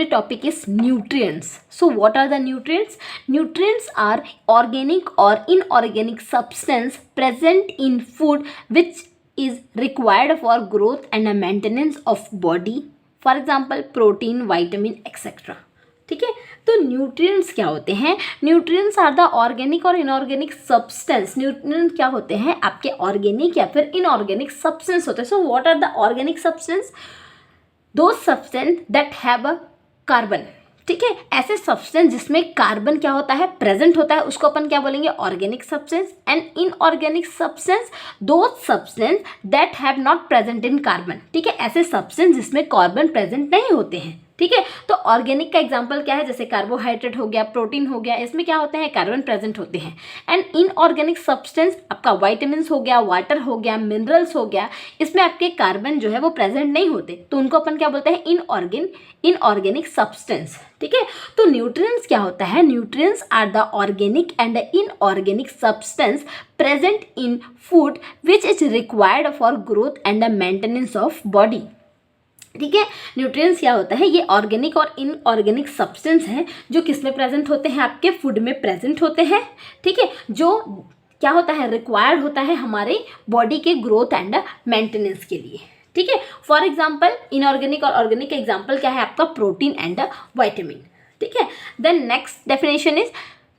today's topic is nutrients. So what are the nutrients? Nutrients are organic or inorganic substance present in food which is required for growth and maintenance of body. For example, protein, vitamin, etc. ठीक है, तो nutrients क्या होते हैं? Nutrients are the organic और inorganic substance. Nutrient क्या होते हैं? आपके ऑर्गेनिक या फिर इनऑर्गेनिक सब्सटेंस होते हैं. So what are the organic substance? Those substance that have a carbon. ठीक है, ऐसे सब्सटेंस जिसमें कार्बन क्या होता है? प्रेजेंट होता है, उसको अपन क्या बोलेंगे? Organic substance. And inorganic substance those substance that have not present in carbon. ठीक है, ऐसे सब्सटेंस जिसमें कार्बन प्रेजेंट नहीं होते हैं. ठीक है, तो ऑर्गेनिक का एग्जांपल क्या है? जैसे कार्बोहाइड्रेट हो गया, प्रोटीन हो गया, इसमें क्या होते हैं? कार्बन प्रेजेंट होते हैं. एंड इनऑर्गेनिक सब्सटेंस आपका वाइटामिन हो गया, वाटर हो गया, मिनरल्स हो गया, इसमें आपके कार्बन जो है वो प्रेजेंट नहीं होते, तो उनको अपन क्या बोलते हैं? Inorganic substance. ठीक है, तो न्यूट्रिएंट्स क्या होता है? Nutrients are the organic and inorganic substance present in food which is required for growth and the maintenance of body. ठीक है, न्यूट्रिएंट्स क्या होता है? ये ऑर्गेनिक और इनऑर्गेनिक सब्सटेंस हैं जो किस में प्रेजेंट होते हैं? आपके फूड में प्रेजेंट होते हैं. ठीक है, जो क्या होता है? रिक्वायर्ड होता है हमारे बॉडी के ग्रोथ एंड मेंटेनेंस के लिए. ठीक है, फॉर एग्जांपल इनऑर्गेनिक और ऑर्गेनिक एग्जांपल क्या है आपका? Protein and vitamin. ठीक है, then next definition is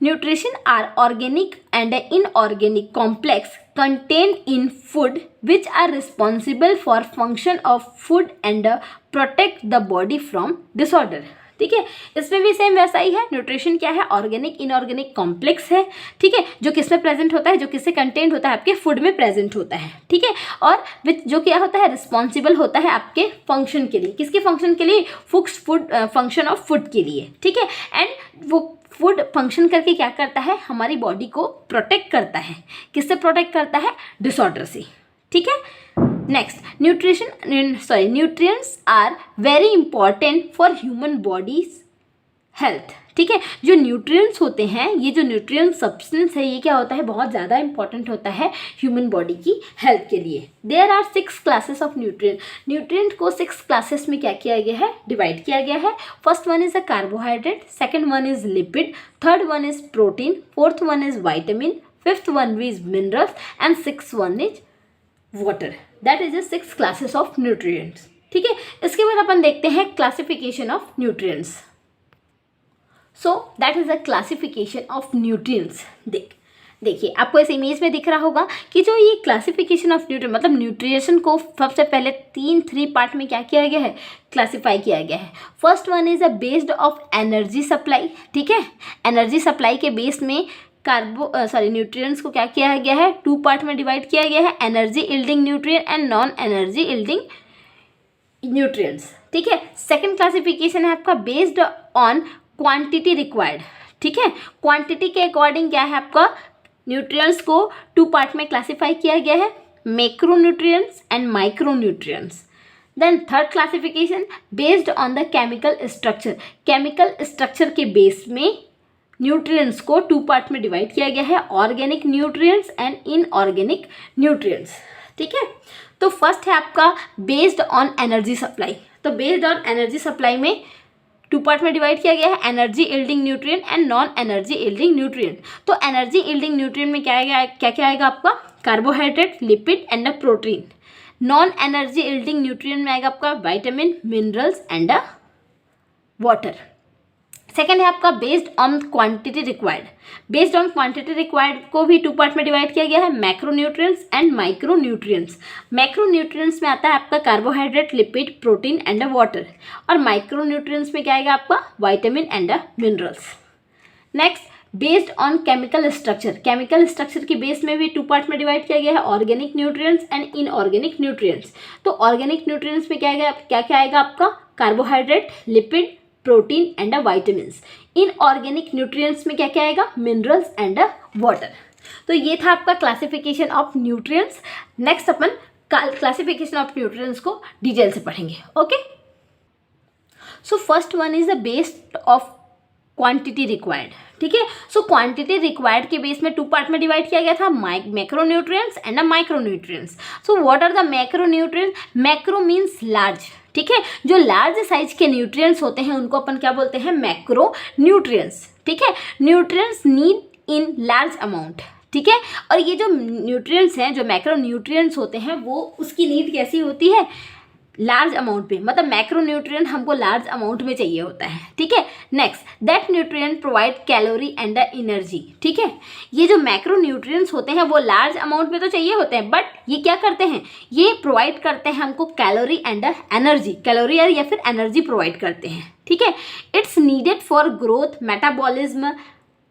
nutrition are organic and inorganic complex contained in food which are responsible for function of food and protect the body from disorder. ठीक है, इसमें भी same वैसा ही है. न्यूट्रिशन क्या है? ऑर्गेनिक इनऑर्गेनिक कॉम्प्लेक्स है. ठीक है, जो किस में प्रेजेंट होता है? जो किससे कंटेंट होता है? आपके फूड में प्रेजेंट होता है. ठीक है, और विच जो क्या होता है? रिस्पॉन्सिबल होता है आपके फंक्शन के लिए. किसके फंक्शन के लिए? फूड फंक्शन ऑफ फूड के लिए. ठीक है, एंड वो फूड फंक्शन करके क्या करता है? हमारी बॉडी को प्रोटेक्ट करता है. किससे प्रोटेक्ट करता है? डिसऑर्डर से. ठीक है, next nutrients are very important for human body's health. ठीक है, जो न्यूट्रिएंट्स होते हैं, ये जो न्यूट्रिएंट सब्सटेंस है, ये क्या होता है? बहुत ज़्यादा इंपॉर्टेंट होता है ह्यूमन बॉडी की हेल्थ के लिए. There are 6 classes of nutrient. Nutrient को 6 क्लासेस में क्या किया गया है? डिवाइड किया गया है. First one is a carbohydrate, second one is lipid, third one is protein, fourth one is vitamin, fifth one is minerals and six one is water. That is the 6 classes of nutrients. ठीक है, इसके बाद अपन देखते हैं classification of nutrients. So that is a classification of nutrients. देखिए आपको इस image में दिख रहा होगा कि जो ये क्लासिफिकेशन ऑफ न्यूट्रिएंट मतलब न्यूट्रिशन को सबसे पहले 3 पार्ट में क्या किया गया है? क्लासिफाई किया गया है. First one is a based of energy supply. ठीक है, एनर्जी सप्लाई के बेस में न्यूट्रिएंट्स को क्या किया गया है? 2 पार्ट में डिवाइड किया गया है. Energy yielding nutrient and non energy yielding nutrients. ठीक है, सेकंड क्लासिफिकेशन है आपका बेस्ड ऑन क्वांटिटी रिक्वायर्ड. ठीक है, क्वांटिटी के अकॉर्डिंग क्या है आपका? न्यूट्रिएंट्स को 2 पार्ट में क्लासिफाई किया गया है, macro nutrients and micro nutrients. Then third classification based on the chemical structure. Chemical structure के बेस में न्यूट्रिएंट्स को 2 पार्ट में डिवाइड किया गया है, organic nutrients and inorganic nutrients. ठीक है, तो फर्स्ट है आपका बेस्ड ऑन एनर्जी सप्लाई. तो बेस्ड ऑन एनर्जी सप्लाई में 2 पार्ट में डिवाइड किया गया है, energy yielding nutrient and non energy yielding nutrient. तो एनर्जी इल्डिंग न्यूट्रिएंट में क्या आएगा आपका? Carbohydrate, lipid and protein. Non energy yielding nutrient में आएगा आपका vitamin, minerals and water. Second है आपका based on quantity required. Based on quantity required को भी 2 पार्ट में डिवाइड किया गया है, macro nutrients and micro nutrients. Macro nutrients में आता है आपका carbohydrate, lipid, protein and water. और माइक्रो न्यूट्रिएंट्स में क्या आएगा आपका? Vitamin and minerals. Next based on chemical structure. Chemical structure की बेस में भी 2 पार्ट में डिवाइड किया गया है, organic nutrients and inorganic nutrients. तो ऑर्गेनिक न्यूट्रिएंट्स में क्या आएगा आपका? Carbohydrate, lipid, protein and vitamins. Inorganic nutrients में क्या आएगा? Minerals and water. तो ये था आपका classification of nutrients. Next upon classification of nutrients को डिटेल से पढ़ेंगे. Okay, so first one is the based of quantity required. ठीक है, सो क्वांटिटी रिक्वायर्ड के बेस में 2 पार्ट में डिवाइड किया गया था, macro nutrients and micro nutrients. So what are the macro nutrients? Macro means large. ठीक है। जो लार्ज साइज के न्यूट्रिएंट्स होते हैं उनको अपन क्या बोलते हैं, मैक्रो न्यूट्रिएंट्स, ठीक है। Nutrients need in large amount, ठीक है। और ये जो न्यूट्रिएंट्स हैं, जो मैक्रो न्यूट्रिएंट्स होते हैं, वो उसकी नीड कैसी होती है, लार्ज अमाउंट पे, मतलब मैक्रो न्यूट्रिएंट हमको लार्ज अमाउंट में चाहिए होता है, ठीक है। Next, that nutrient provide calorie and energy, ठीक है। ये जो मैक्रो न्यूट्रिएंट्स होते हैं वो लार्ज अमाउंट में तो चाहिए होते हैं, बट ये क्या करते हैं, ये प्रोवाइड करते हैं हमको कैलोरी एंड एनर्जी, कैलोरी या फिर एनर्जी प्रोवाइड करते हैं, ठीक है। It's needed for growth, metabolism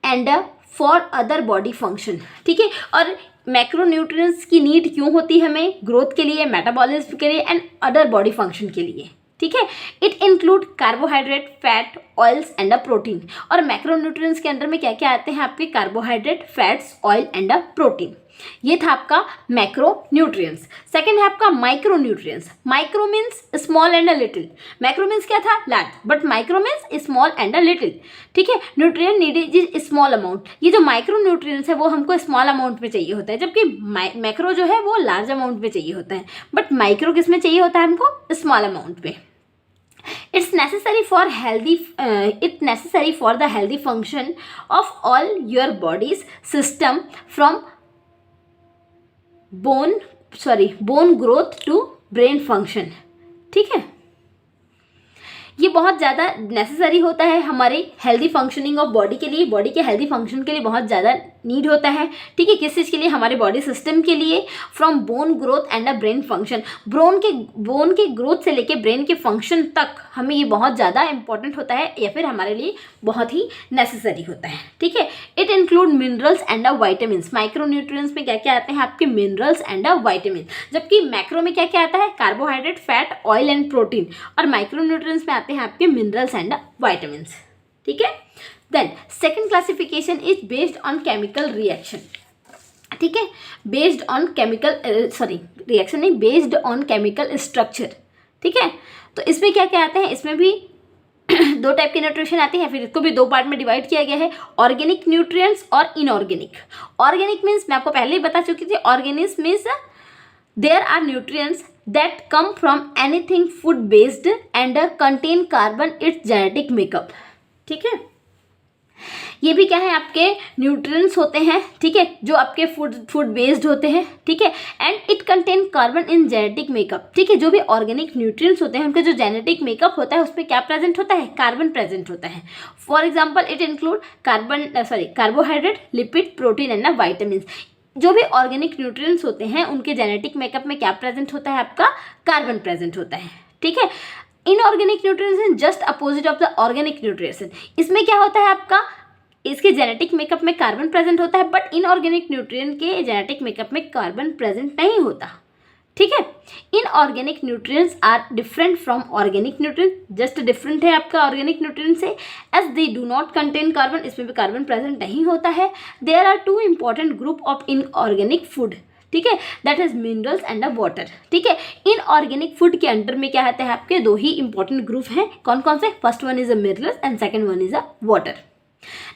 and for other body function, ठीक है। और मैक्रोन्यूट्रिएंट्स की नीड क्यों होती है हमें, ग्रोथ के लिए, मेटाबॉलिज्म के लिए एंड अदर बॉडी फंक्शन के लिए, ठीक है। It include carbohydrate, fat, oils and protein. और मैक्रोन्यूट्रिएंट्स के अंदर में क्या क्या आते हैं आपके, carbohydrate, fats, oil and protein. ये था आपका मैक्रो न्यूट्रिएंट्स। सेकंड है आपका micro nutrients. Micro means small and a little, macro means क्या था, large, but micro means small and a little, ठीक है। Nutrient needed is small amount. ये जो माइक्रो न्यूट्रिएंट्स है वो हमको स्मॉल अमाउंट में चाहिए होता है, जबकि मैक्रो जो है वो लार्ज अमाउंट में चाहिए होता है, बट माइक्रो किस में चाहिए होता है हमको, स्मॉल अमाउंट पे। It's necessary for the healthy function of all your body's system from bone growth to brain function, ठीक है। ये बहुत ज़्यादा नेसेसरी होता है हमारे हेल्दी फंक्शनिंग ऑफ बॉडी के लिए, बॉडी के हेल्दी फंक्शन के लिए बहुत ज़्यादा नीड होता है, ठीक है। किस चीज़ के लिए, हमारे बॉडी सिस्टम के लिए। From bone growth and a brain function, bone के ग्रोथ से लेके ब्रेन के फंक्शन तक हमें ये बहुत ज़्यादा इंपॉर्टेंट होता है, या फिर हमारे लिए बहुत ही नेसेसरी होता है, ठीक है। It include minerals and vitamins. Micro nutrients में क्या क्या आते हैं आपके, मिनरल्स एंड वाइटामिन, जबकि मैक्रो में क्या क्या आता है, carbohydrate, fat, oil and protein. और माइक्रो न्यूट्रिएंट्स में आते हैं आपके मिनरल्स एंड वाइटामिन्स, ठीक है। Then second classification is based on chemical reaction, ठीक है। बेस्ड ऑन केमिकल रिएक्शन नहीं, बेस्ड ऑन केमिकल स्ट्रक्चर, ठीक है। तो इसमें क्या क्या आते हैं, इसमें भी दो टाइप के न्यूट्रिशन आते हैं, फिर इसको भी दो पार्ट में डिवाइड किया गया है, ऑर्गेनिक न्यूट्रिएंट्स और इनऑर्गेनिक। ऑर्गेनिक मीन्स मैं आपको पहले ही बता चुकी थी, organic means there are nutrients that come from anything food based and contain carbon its genetic makeup, ठीक है। ये भी क्या है, आपके न्यूट्रिएंट्स होते हैं, ठीक है, जो आपके फूड बेस्ड होते हैं, ठीक है। And it contain carbon in genetic makeup, ठीक है। जो भी ऑर्गेनिक न्यूट्रिएंट्स होते हैं उनका जो जेनेटिक मेकअप होता है उसमें क्या प्रेजेंट होता है, कार्बन प्रेजेंट होता है। For example it include carbohydrate, lipid, protein and vitamin. जो भी ऑर्गेनिक न्यूट्रिएंट्स होते हैं उनके जेनेटिक मेकअप में क्या प्रेजेंट होता है, आपका कार्बन प्रेजेंट होता है, ठीक है। Inorganic nutrients just opposite of the organic nutrients. इसमें क्या होता है आपका, इसके जेनेटिक मेकअप में कार्बन प्रेजेंट होता है, बट इनऑर्गेनिक न्यूट्रिएंट के जेनेटिक मेकअप में कार्बन प्रेजेंट नहीं होता, ठीक है। Inorganic nutrients are different from organic nutrient, just different है आपका ऑर्गेनिक न्यूट्रिएंट से, as they do not contain carbon, इसमें भी कार्बन प्रेजेंट नहीं होता है। There are two important group of inorganic food, ठीक है, that is minerals and water, ठीक है। इनऑर्गेनिक फूड के अंडर में क्या आते हैं आपके, दो ही इंपॉर्टेंट ग्रुप हैं, कौन कौन से, first one is a minerals and second one is a water.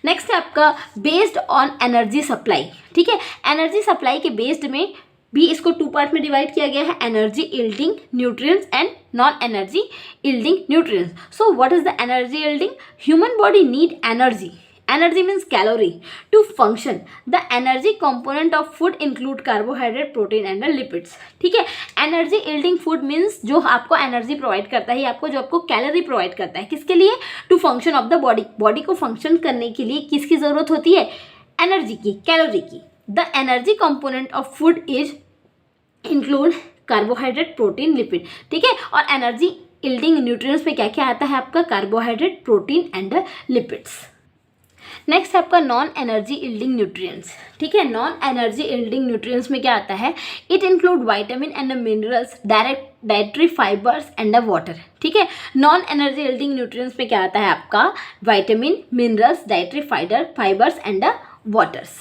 Next है आपका बेस्ड ऑन एनर्जी सप्लाई, ठीक है। एनर्जी सप्लाई के बेस्ड में भी इसको टू पार्ट में डिवाइड किया गया है, energy yielding nutrients and non energy yielding nutrients. So what is the energy yielding, human body need energy, energy means calorie to function. The energy component of food include carbohydrate, protein and lipids, ठीक है। Energy yielding food means जो आपको energy provide करता है, आपको जो आपको calorie provide करता है, किसके लिए, to function of the body. Body को फंक्शन करने के लिए किसकी जरूरत होती है, एनर्जी की, कैलोरी की। The energy component of food is include carbohydrate, protein, lipid, ठीक है। और एनर्जी यील्डिंग न्यूट्रिएंट्स में क्या क्या आता है आपका, carbohydrate, protein and lipids. Next है आपका नॉन एनर्जी यील्डिंग न्यूट्रिएंट्स, ठीक है। नॉन एनर्जी यील्डिंग न्यूट्रिएंट्स में क्या आता है, it include vitamin and minerals, dietary fibres and water, ठीक है। नॉन एनर्जी यील्डिंग न्यूट्रिएंट्स में क्या आता है आपका, vitamin, minerals, dietary fibres and waters.